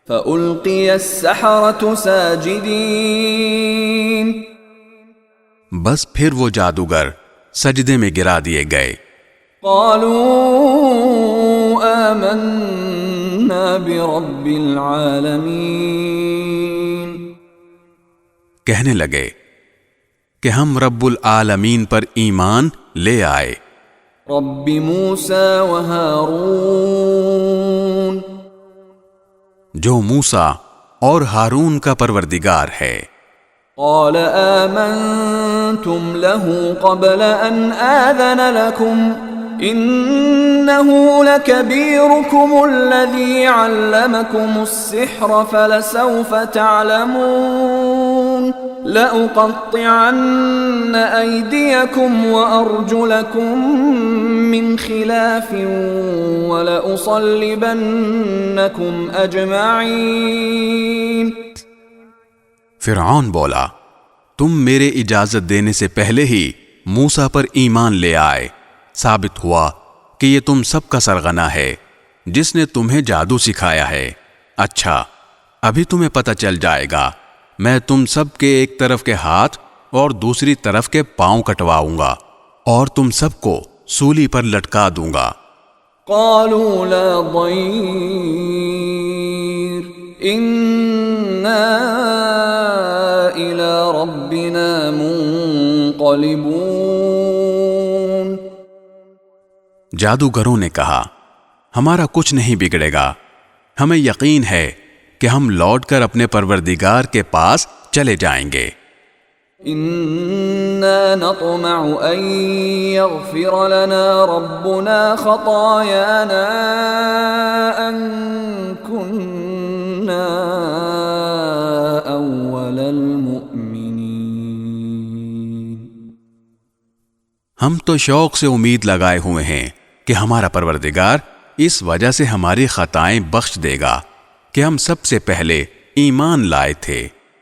فَأُلْقِيَ السَّحَرَةُ سَاجِدِينَ، بس پھر وہ جادوگر سجدے میں گرا دیے گئے۔ قَالُوا آمَنَّا بِرَبِّ الْعَالَمِينَ، کہنے لگے کہ ہم رب العالمین پر ایمان لے آئے۔ رب موسیٰ وہارون، جو موسیٰ اور ہارون کا پروردگار ہے۔ قال آمنتم له قبل ان آذن لكم انه لكبيركم الذي علمكم السحر فلسوف تعلمون لأقطعن أيديكم وأرجلكم من خلاف ولأصلبنكم أجمعين۔ فرعون بولا، تم میرے اجازت دینے سے پہلے ہی موسیٰ پر ایمان لے آئے۔ ثابت ہوا کہ یہ تم سب کا سرغنہ ہے جس نے تمہیں جادو سکھایا ہے۔ اچھا، ابھی تمہیں پتہ چل جائے گا، میں تم سب کے ایک طرف کے ہاتھ اور دوسری طرف کے پاؤں کٹواؤں گا اور تم سب کو سولی پر لٹکا دوں گا۔ قالوا لا ضير إنا إلى ربنا منقلبون، جادوگروں نے کہا، ہمارا کچھ نہیں بگڑے گا، ہمیں یقین ہے کہ ہم لوٹ کر اپنے پروردگار کے پاس چلے جائیں گے۔ إنا نطمع أن يغفر لنا ربنا خطايانا أن كنا أول المؤمنين۔ ہم تو شوق سے امید لگائے ہوئے ہیں کہ ہمارا پروردگار اس وجہ سے ہماری خطائیں بخش دے گا کہ ہم سب سے پہلے ایمان لائے تھے۔